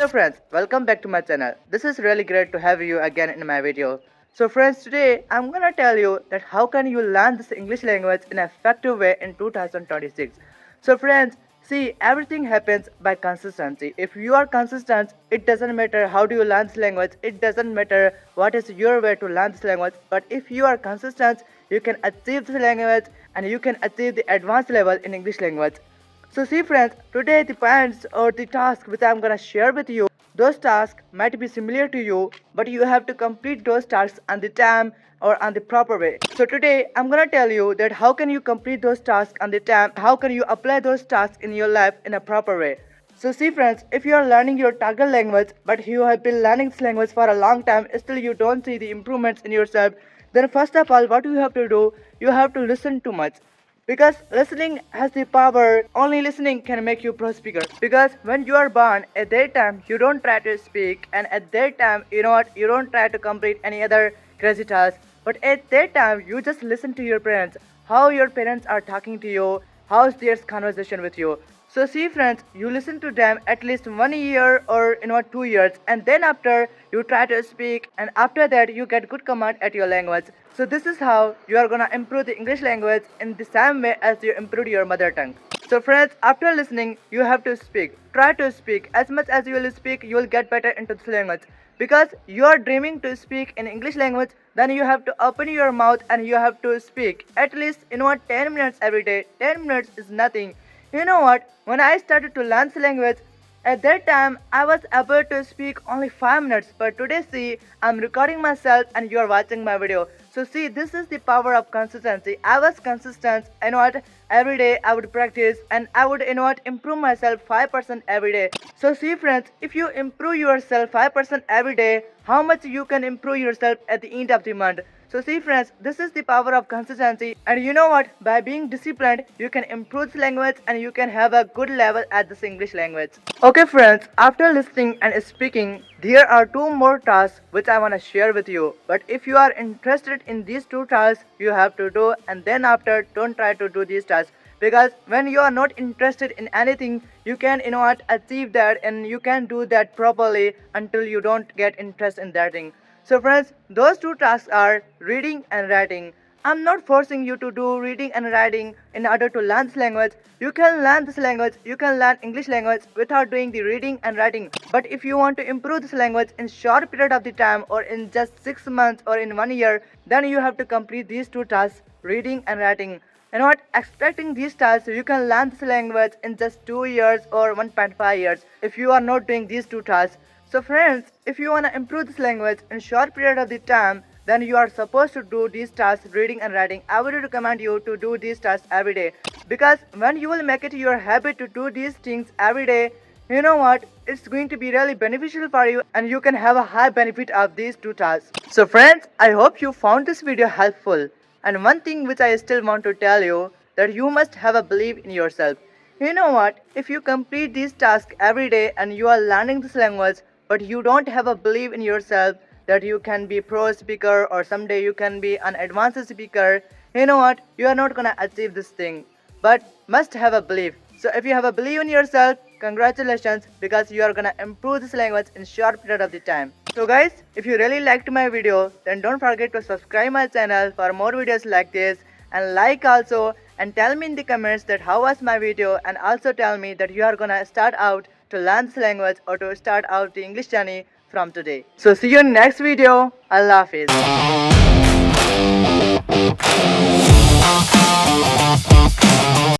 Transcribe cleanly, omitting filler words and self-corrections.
Hello friends, welcome back to my channel. This is really great to have you again in my video. So friends, today I'm gonna tell you that how can you learn this English language in an effective way in 2026. So friends, see, everything happens by consistency. If you are consistent, it doesn't matter how do you learn this language, it doesn't matter what is your way to learn this language, but if you are consistent, you can achieve this language and you can achieve the advanced level in English language. So see friends, today the points or the task which I am gonna share with you, those tasks might be similar to you, but you have to complete those tasks on the time or on the proper way. So today I'm gonna tell you that how can you complete those tasks on the time, how can you apply those tasks in your life in a proper way. So see friends, if you are learning your target language, but you have been learning this language for a long time, still you don't see the improvements in yourself, then first of all what you have to do, you have to listen too much. Because listening has the power, only listening can make you pro speaker. Because when you are born, at that time you don't try to speak, and at that time, you know what, you don't try to complete any other crazy task. But at that time, you just listen to your parents, how your parents are talking to you, how's their conversation with you. So see friends, you listen to them at least 1 year or 2 years, and then after you try to speak, and after that you get good command at your language. So this is how you are gonna improve the English language in the same way as you improved your mother tongue. So friends, after listening, you have to speak. Try to speak. As much as you will speak, you will get better into this language. Because you are dreaming to speak in English language, then you have to open your mouth and you have to speak. At least 10 minutes every day. 10 minutes is nothing. You know what? When I started to learn this language, at that time I was able to speak only 5 minutes, but today see, I'm recording myself and you are watching my video. So see, this is the power of consistency. I was consistent, every day I would practice and I would improve myself 5% every day. So see friends, if you improve yourself 5% every day, how much you can improve yourself at the end of the month. So see friends, this is the power of consistency, and you know what, by being disciplined you can improve this language and you can have a good level at this English language. Okay friends, after listening and speaking, there are two more tasks which I want to share with you. But if you are interested in these two tasks, you have to do, and then after don't try to do these tasks. Because when you are not interested in anything, you can achieve that and you can do that properly until you don't get interest in that thing. So friends, those two tasks are reading and writing. I'm not forcing you to do reading and writing in order to learn this language. You can learn this language, you can learn English language without doing the reading and writing. But if you want to improve this language in short period of the time or in just 6 months or in 1 year, then you have to complete these two tasks, reading and writing. Expecting these tasks, you can learn this language in just 2 years or 1.5 years if you are not doing these two tasks. So friends, if you want to improve this language in short period of the time, then you are supposed to do these tasks, reading and writing. I would recommend you to do these tasks every day. Because when you will make it your habit to do these things every day, you know what, it's going to be really beneficial for you and you can have a high benefit of these two tasks. So friends, I hope you found this video helpful. And one thing which I still want to tell you, that you must have a belief in yourself. You know what, if you complete these tasks every day and you are learning this language, but you don't have a belief in yourself that you can be pro speaker or someday you can be an advanced speaker, you know what, you are not gonna achieve this thing. But must have a belief. So if you have a belief in yourself, congratulations, because you are gonna improve this language in short period of the time. So guys, if you really liked my video, then don't forget to subscribe my channel for more videos like this, and like also, and tell me in the comments that how was my video, and also tell me that you are gonna start out to learn this language or to start out the English journey from today. So see you in next video. Allah Hafiz.